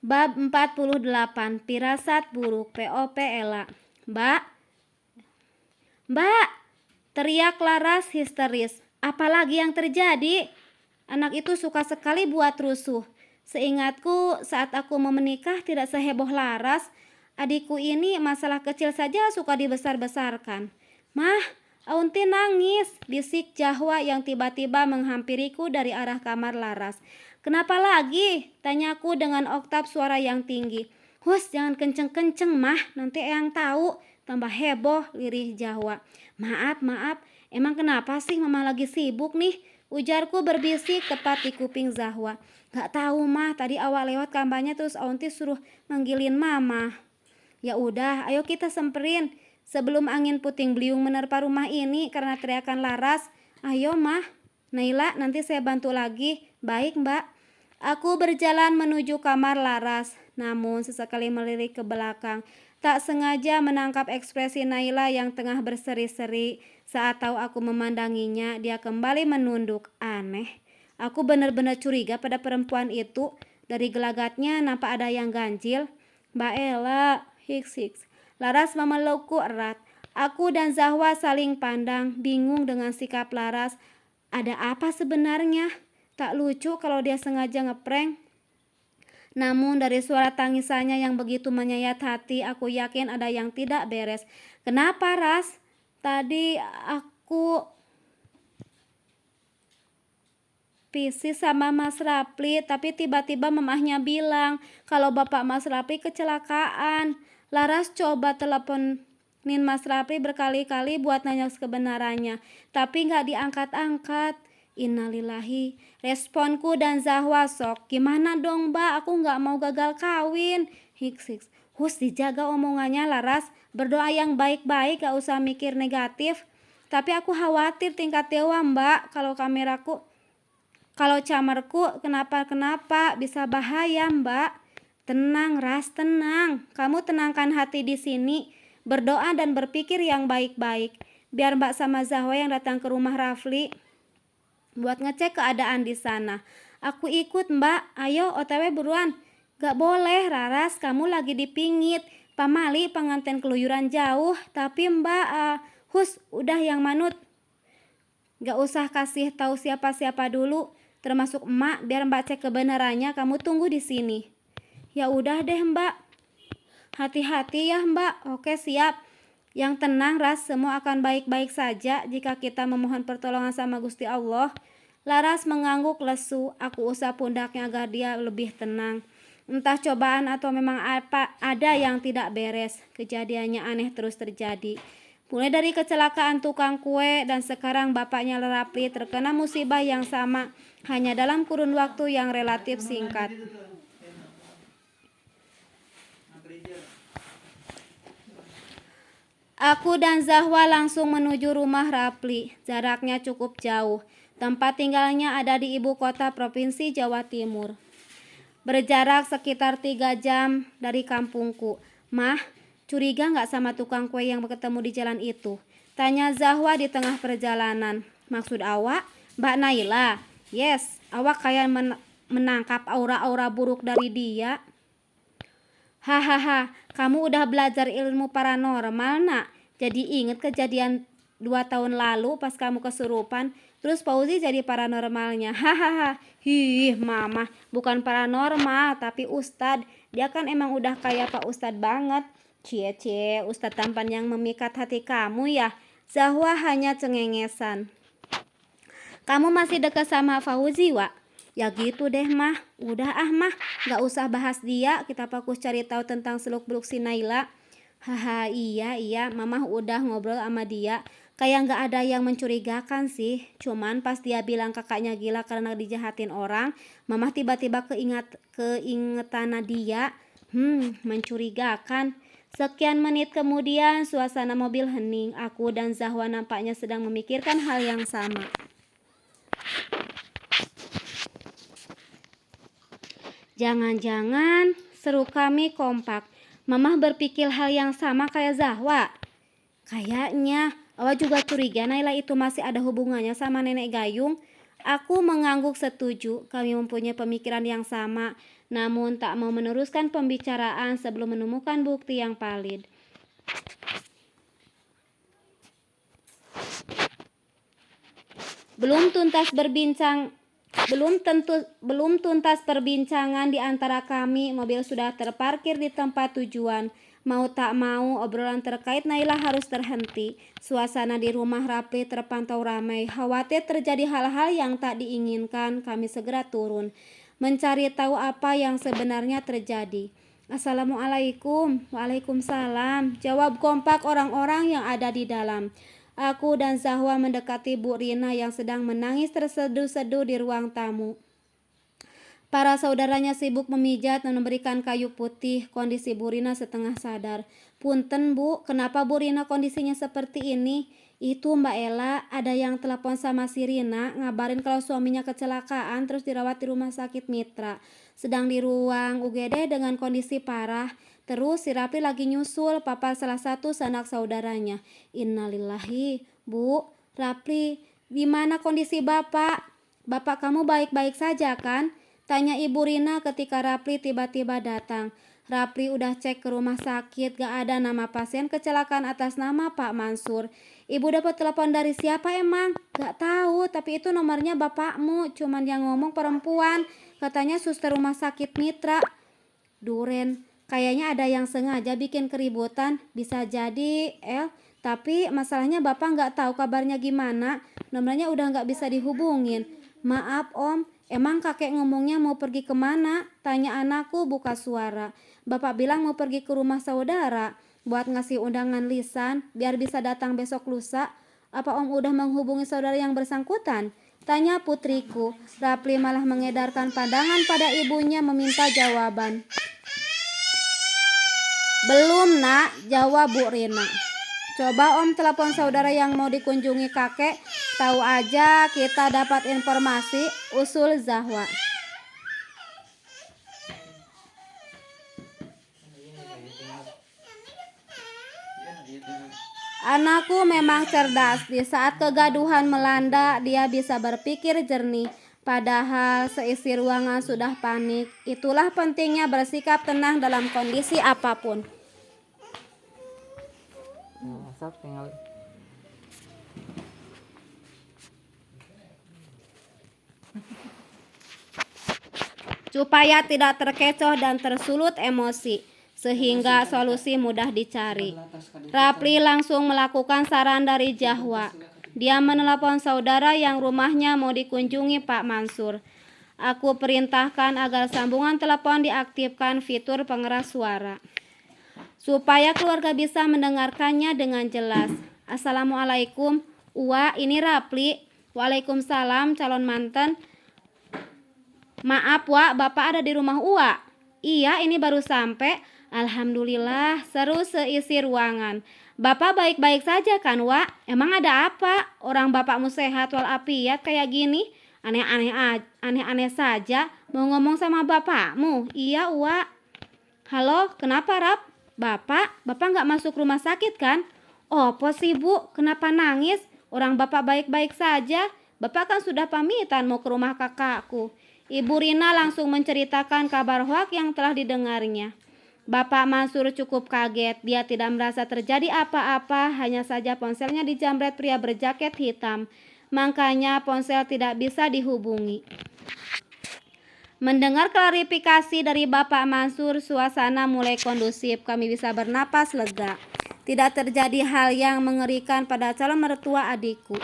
Bab 48, Pirasat Buruk, POP Ella. Mbak, Mbak, teriak Laras histeris. Apalagi yang terjadi? Anak itu suka sekali buat rusuh. Seingatku saat aku mau menikah tidak seheboh Laras. Adikku ini masalah kecil saja suka dibesar-besarkan. Mah, Aunti nangis, bisik Jahwa yang tiba-tiba menghampiriku dari arah kamar Laras. Kenapa lagi? Tanyaku dengan oktav suara yang tinggi. Hus, jangan kenceng-kenceng mah, nanti eyang tahu. Tambah heboh, lirih Jahwa. Maaf, emang kenapa sih mama lagi sibuk nih? Ujarku berbisik tepat di kuping Zahwa. Gak tahu mah, tadi awak lewat kamarnya terus Aunti suruh manggilin mama. Ya udah, ayo kita semperin. Sebelum angin puting beliung menerpa rumah ini karena teriakan Laras. Ayo mah, Naila nanti saya bantu lagi. Baik mbak. Aku berjalan menuju kamar Laras. Namun sesekali melirik ke belakang. Tak sengaja menangkap ekspresi Naila yang tengah berseri-seri. Saat tahu aku memandanginya, dia kembali menunduk. Aneh. Aku benar-benar curiga pada perempuan itu. Dari gelagatnya nampak ada yang ganjil. Mbak Ella, hiks. Laras memelukku erat. Aku dan Zahwa saling pandang, bingung dengan sikap Laras. Ada apa sebenarnya? Tak lucu kalau dia sengaja ngeprank. Namun dari suara tangisannya yang begitu menyayat hati, aku yakin ada yang tidak beres. Kenapa, Ras? Tadi aku pisah sama Mas Rapli, tapi tiba-tiba mamahnya bilang kalau bapak Mas Rapli kecelakaan. Laras coba teleponin Mas Rapli berkali-kali buat nanya kebenarannya, tapi gak diangkat-angkat. Innalillahi. Responku dan Zahwa sok. Gimana dong mbak, aku gak mau gagal kawin. Hiks. Hus, dijaga omongannya Laras. Berdoa yang baik-baik, gak usah mikir negatif. Tapi aku khawatir tingkat dewa mbak. Kalau camarku kenapa bisa bahaya mbak. Tenang Ras, tenang. Kamu tenangkan hati di sini. Berdoa dan berpikir yang baik-baik. Biar mbak sama Zahwa yang datang ke rumah Rafli buat ngecek keadaan di sana. Aku ikut mbak. Ayo OTW buruan. Gak boleh Raras, kamu lagi dipingit. Pamali pengantin keluyuran jauh. Tapi mbak Hus udah yang manut. Gak usah kasih tahu siapa-siapa dulu, termasuk emak, biar mbak cek kebenarannya. Kamu tunggu di sini. Ya udah deh mbak. Hati-hati ya mbak. Oke siap. Yang tenang Ras, semua akan baik-baik saja jika kita memohon pertolongan sama Gusti Allah. Laras mengangguk lesu. Aku usap pundaknya agar dia lebih tenang. Entah cobaan atau memang ada yang tidak beres. Kejadiannya aneh terus terjadi. Mulai dari kecelakaan tukang kue dan sekarang bapaknya Rapli terkena musibah yang sama hanya dalam kurun waktu yang relatif singkat. Aku dan Zahwa langsung menuju rumah Rapli. Jaraknya cukup jauh. Tempat tinggalnya ada di ibu kota provinsi Jawa Timur. Berjarak sekitar 3 jam dari kampungku. Mah, curiga gak sama tukang kue yang ketemu di jalan itu? Tanya Zahwa di tengah perjalanan. Maksud awak? Mbak Naila? Yes, awak kayak menangkap aura-aura buruk dari dia. Hahaha, kamu udah belajar ilmu paranormal nak. Jadi inget kejadian 2 tahun lalu pas kamu kesurupan. Terus Fauzi jadi paranormalnya. Hahaha. Mama, bukan paranormal tapi ustad. Dia kan emang udah kayak Pak Ustad banget. Cie, ustad tampan yang memikat hati kamu ya. Zahwa hanya cengengesan. Kamu masih dekat sama Fauzi, Wak? Ya gitu deh mah. Udah mah, gak usah bahas dia. Kita fokus cari tahu tentang seluk-beluk si Naila. Haha, iya, Mama udah ngobrol sama dia. Kayak gak ada yang mencurigakan sih. Cuman pas dia bilang kakaknya gila karena dijahatin orang, Mama tiba-tiba keingetan dia. Mencurigakan. Sekian menit kemudian suasana mobil hening. Aku dan Zahwa nampaknya sedang memikirkan hal yang sama. Jangan-jangan, seru kami kompak. Mamah berpikir hal yang sama kayak Zahwa. Kayaknya, awak juga curiga Naila itu masih ada hubungannya sama nenek Gayung. Aku mengangguk setuju. Kami mempunyai pemikiran yang sama, namun tak mau meneruskan pembicaraan sebelum menemukan bukti yang valid. Belum tuntas perbincangan di antara kami, mobil sudah terparkir di tempat tujuan. Mau tak mau, obrolan terkait Naila harus terhenti. Suasana di rumah Rapli terpantau ramai. Khawatir terjadi hal-hal yang tak diinginkan, kami segera turun, mencari tahu apa yang sebenarnya terjadi. Assalamualaikum. Waalaikumsalam, jawab kompak orang-orang yang ada di dalam. Aku dan Zahwa mendekati Bu Rina yang sedang menangis terseduh-seduh di ruang tamu. Para saudaranya sibuk memijat dan memberikan kayu putih. Kondisi Bu Rina setengah sadar. Punten Bu, kenapa Bu Rina kondisinya seperti ini? Itu Mbak Ella, ada yang telepon sama si Rina, ngabarin kalau suaminya kecelakaan terus dirawat di rumah sakit Mitra. Sedang di ruang UGD dengan kondisi parah. Terus si Rapli lagi nyusul papa salah satu sanak saudaranya. Innalillahi. Bu, Rapli, gimana kondisi bapak? Bapak kamu baik-baik saja kan? Tanya Ibu Rina ketika Rapli tiba-tiba datang. Rapli udah cek ke rumah sakit, gak ada nama pasien kecelakaan atas nama Pak Mansur. Ibu dapat telepon dari siapa emang? Gak tahu, tapi itu nomornya bapakmu. Cuman yang ngomong perempuan, katanya suster rumah sakit Mitra. Duren, kayaknya ada yang sengaja bikin keributan. Bisa jadi, El. Tapi masalahnya bapak nggak tahu kabarnya gimana. Nomornya udah nggak bisa dihubungin. Maaf om, emang kakek ngomongnya mau pergi kemana? Tanya anakku buka suara. Bapak bilang mau pergi ke rumah saudara buat ngasih undangan lisan biar bisa datang besok lusa. Apa om udah menghubungi saudara yang bersangkutan? Tanya putriku. Rapli malah mengedarkan pandangan pada ibunya meminta jawaban. Belum nak, jawab Bu Rina. Coba om telepon saudara yang mau dikunjungi kakek. Tahu aja kita dapat informasi, usul Zahwa. Anakku memang cerdas. Di saat kegaduhan melanda, dia bisa berpikir jernih. Padahal seisi ruangan sudah panik. Itulah pentingnya bersikap tenang dalam kondisi apapun. Supaya tidak terkecoh dan tersulut emosi, sehingga solusi mudah dicari. Rapli langsung melakukan saran dari Zahwa. Dia menelepon saudara yang rumahnya mau dikunjungi Pak Mansur. Aku perintahkan agar sambungan telepon diaktifkan fitur pengeras suara, supaya keluarga bisa mendengarkannya dengan jelas. Assalamualaikum, Uwa, ini Rapli. Waalaikumsalam, calon mantan. Maaf Wak, bapak ada di rumah Uwa? Iya, ini baru sampai. Alhamdulillah, seru seisi ruangan. Bapak baik-baik saja kan Wak? Emang ada apa? Orang bapakmu sehat walafiat kayak gini? Aneh-aneh saja. Mau ngomong sama bapakmu? Iya Uwa. Halo, kenapa Rap? Bapak gak masuk rumah sakit kan? Opo sih Bu, kenapa nangis? Orang bapak baik-baik saja. Bapak kan sudah pamitan mau ke rumah kakakku. Ibu Rina langsung menceritakan kabar hoak yang telah didengarnya. Bapak Mansur cukup kaget. Dia tidak merasa terjadi apa-apa, hanya saja ponselnya dijamret pria berjaket hitam. Makanya ponsel tidak bisa dihubungi. Mendengar klarifikasi dari Bapak Mansur, suasana mulai kondusif. Kami bisa bernapas lega. Tidak terjadi hal yang mengerikan pada calon mertua adikku.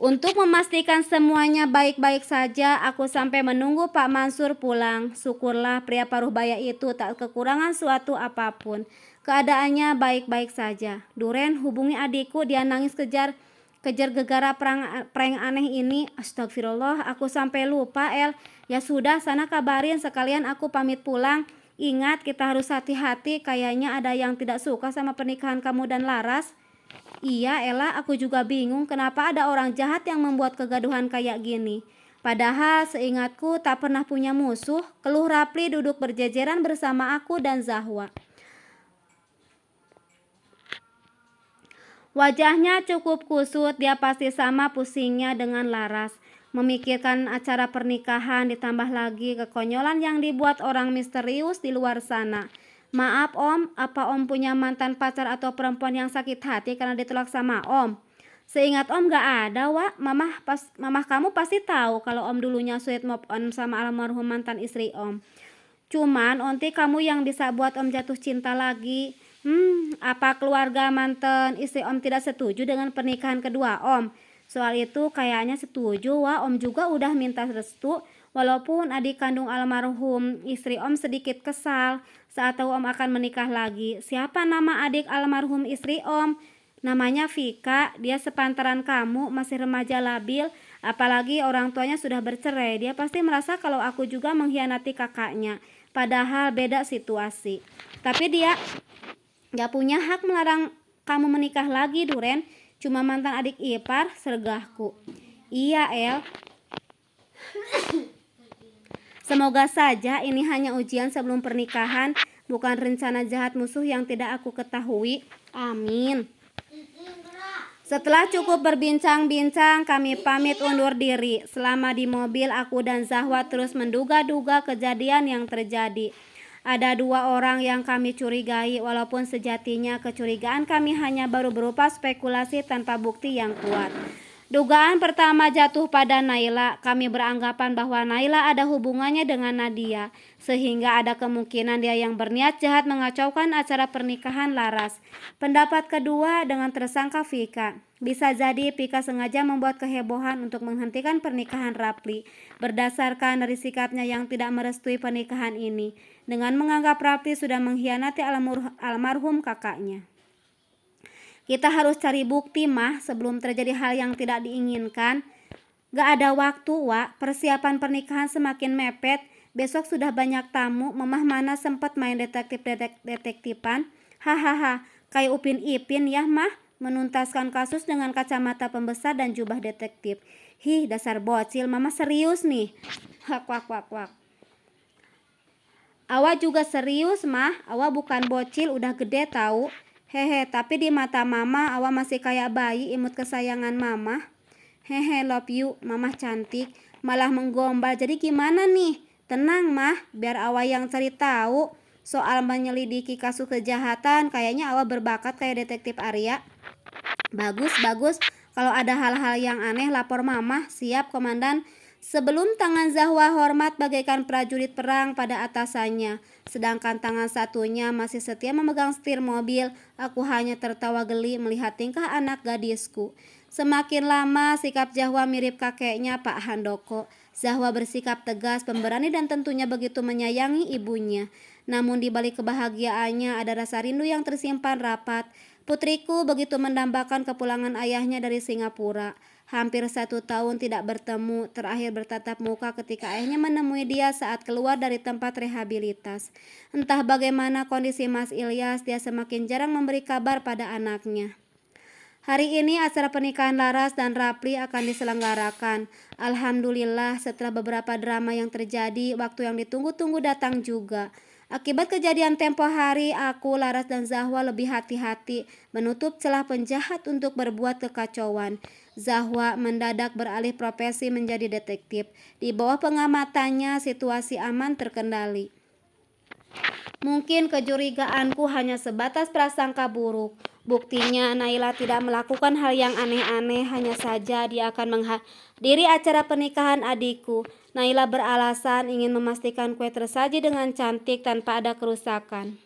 Untuk memastikan semuanya baik-baik saja, aku sampai menunggu Pak Mansur pulang. Syukurlah pria paruh baya itu tak kekurangan suatu apapun. Keadaannya baik-baik saja. Duren, hubungi adikku, dia nangis kejar gegara prank aneh ini. Astagfirullah, aku sampai lupa El. Ya sudah, sana kabarin sekalian aku pamit pulang. Ingat, kita harus hati-hati, kayaknya ada yang tidak suka sama pernikahan kamu dan Laras. Iya Ella, aku juga bingung kenapa ada orang jahat yang membuat kegaduhan kayak gini. Padahal seingatku tak pernah punya musuh, keluh Rapli duduk berjejeran bersama aku dan Zahwa. Wajahnya cukup kusut, dia pasti sama pusingnya dengan Laras. Memikirkan acara pernikahan ditambah lagi kekonyolan yang dibuat orang misterius di luar sana. Maaf om, apa om punya mantan pacar atau perempuan yang sakit hati karena ditolak sama om? Seingat om gak ada, Wak. Mamah kamu pasti tahu kalau om dulunya sweet move on sama almarhum mantan istri om. Cuman onti kamu yang bisa buat om jatuh cinta lagi. Apa keluarga mantan istri om tidak setuju dengan pernikahan kedua om? Soal itu kayaknya setuju, Wak. Om juga udah minta restu. Walaupun adik kandung almarhum istri om sedikit kesal saat tahu om akan menikah lagi. Siapa nama adik almarhum istri om? Namanya Vika, dia sepantaran kamu, masih remaja labil, apalagi orang tuanya sudah bercerai. Dia pasti merasa kalau aku juga mengkhianati kakaknya, padahal beda situasi. Tapi dia gak punya hak melarang kamu menikah lagi, Duren. Cuma mantan adik ipar, sergahku. Iya, El. Semoga saja ini hanya ujian sebelum pernikahan, bukan rencana jahat musuh yang tidak aku ketahui. Amin. Setelah cukup berbincang-bincang, kami pamit undur diri. Selama di mobil, aku dan Zahwa terus menduga-duga kejadian yang terjadi. Ada 2 orang yang kami curigai, walaupun sejatinya kecurigaan kami hanya baru berupa spekulasi tanpa bukti yang kuat. Dugaan pertama jatuh pada Naila. Kami beranggapan bahwa Naila ada hubungannya dengan Nadia, sehingga ada kemungkinan dia yang berniat jahat mengacaukan acara pernikahan Laras. Pendapat kedua dengan tersangka Vika. Bisa jadi Vika sengaja membuat kehebohan untuk menghentikan pernikahan Rapli, berdasarkan dari sikapnya yang tidak merestui pernikahan ini, dengan menganggap Rapli sudah mengkhianati almarhum kakaknya. Kita harus cari bukti, Mah, sebelum terjadi hal yang tidak diinginkan. Gak ada waktu, Wak. Persiapan pernikahan semakin mepet. Besok sudah banyak tamu. Mamah mana sempat main detektifan. Hahaha, kayak Upin Ipin ya, Mah. Menuntaskan kasus dengan kacamata pembesar dan jubah detektif. Hih, dasar bocil. Mama serius nih. Wak. Awa juga serius, Mah. Awa bukan bocil, udah gede tahu. Hehe, tapi di mata mama Awa masih kayak bayi imut kesayangan mama. Hehe, love you, mama cantik. Malah menggombal, jadi gimana nih? Tenang, Mah, biar Awa yang cari tahu. Soal menyelidiki kasus kejahatan, kayaknya Awa berbakat kayak detektif Arya. Bagus. Kalau ada hal-hal yang aneh, lapor mama. Siap, komandan. Sebelum tangan Zahwa hormat bagaikan prajurit perang pada atasannya, sedangkan tangan satunya masih setia memegang setir mobil. Aku hanya tertawa geli melihat tingkah anak gadisku. Semakin lama sikap Zahwa mirip kakeknya Pak Handoko. Zahwa bersikap tegas, pemberani dan tentunya begitu menyayangi ibunya. Namun di balik kebahagiaannya ada rasa rindu yang tersimpan rapat. Putriku begitu mendambakan kepulangan ayahnya dari Singapura. Hampir 1 tahun tidak bertemu, terakhir bertatap muka ketika ayahnya menemui dia saat keluar dari tempat rehabilitas. Entah bagaimana kondisi Mas Ilyas, dia semakin jarang memberi kabar pada anaknya. Hari ini acara pernikahan Laras dan Rapli akan diselenggarakan. Alhamdulillah, setelah beberapa drama yang terjadi, waktu yang ditunggu-tunggu datang juga. Akibat kejadian tempo hari, aku, Laras, dan Zahwa lebih hati-hati menutup celah penjahat untuk berbuat kekacauan. Zahwa mendadak beralih profesi menjadi detektif. Di bawah pengamatannya, situasi aman terkendali. Mungkin kecurigaanku hanya sebatas prasangka buruk. Buktinya Naila tidak melakukan hal yang aneh-aneh, hanya saja dia akan menghadiri acara pernikahan adikku. Naila beralasan ingin memastikan kue tersaji dengan cantik tanpa ada kerusakan.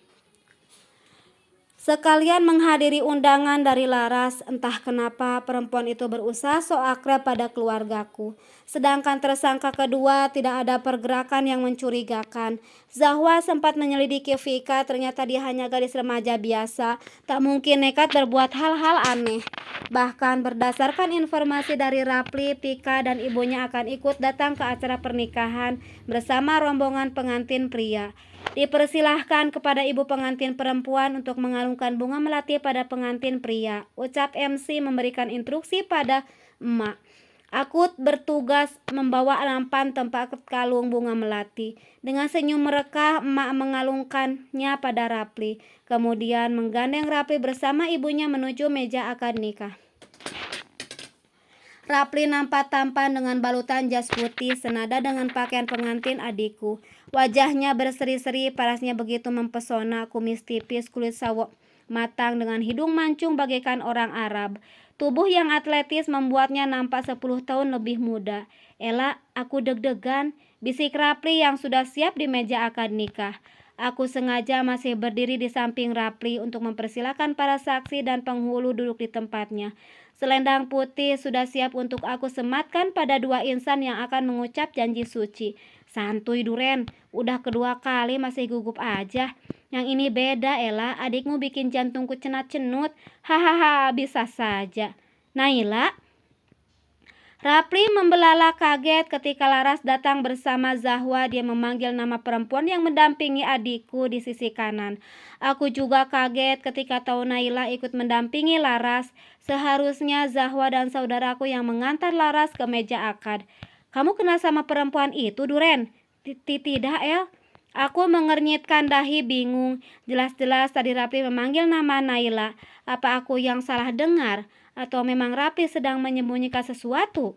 Sekalian menghadiri undangan dari Laras. Entah kenapa perempuan itu berusaha so akrab pada keluargaku. Sedangkan tersangka kedua tidak ada pergerakan yang mencurigakan. Zahwa sempat menyelidiki Vika, ternyata dia hanya gadis remaja biasa, tak mungkin nekat berbuat hal-hal aneh. Bahkan berdasarkan informasi dari Rapli, Vika dan ibunya akan ikut datang ke acara pernikahan bersama rombongan pengantin pria. Dipersilahkan kepada ibu pengantin perempuan untuk mengalungkan bunga melati pada pengantin pria. Ucap MC memberikan instruksi pada emak. Aku bertugas membawa nampan tempat kalung bunga melati. Dengan senyum merekah, emak mengalungkannya pada Rapli. Kemudian menggandeng Rapli bersama ibunya menuju meja akad nikah. Rapli nampak tampan dengan balutan jas putih senada dengan pakaian pengantin adikku. Wajahnya berseri-seri, parasnya begitu mempesona, kumis tipis, kulit sawo matang dengan hidung mancung bagaikan orang Arab. Tubuh yang atletis membuatnya nampak 10 tahun lebih muda. Ella, aku deg-degan, bisik Rapli yang sudah siap di meja akad nikah. Aku sengaja masih berdiri di samping Rapli untuk mempersilahkan para saksi dan penghulu duduk di tempatnya. Selendang putih sudah siap untuk aku sematkan pada dua insan yang akan mengucap janji suci. Santuy Duren, udah kedua kali masih gugup aja. Yang ini beda Ella, adikmu bikin jantungku cenat-cenut. Hahaha, bisa saja. Naila, Rapli membelalak kaget ketika Laras datang bersama Zahwa. Dia memanggil nama perempuan yang mendampingi adikku di sisi kanan. Aku juga kaget ketika tahu Naila ikut mendampingi Laras. Seharusnya Zahwa dan saudaraku yang mengantar Laras ke meja akad. Kamu kenal sama perempuan itu, Duren? Tidak, El. Aku mengernyitkan dahi bingung. Jelas-jelas tadi Rapli memanggil nama Naila. Apa aku yang salah dengar? Atau memang Rapli sedang menyembunyikan sesuatu?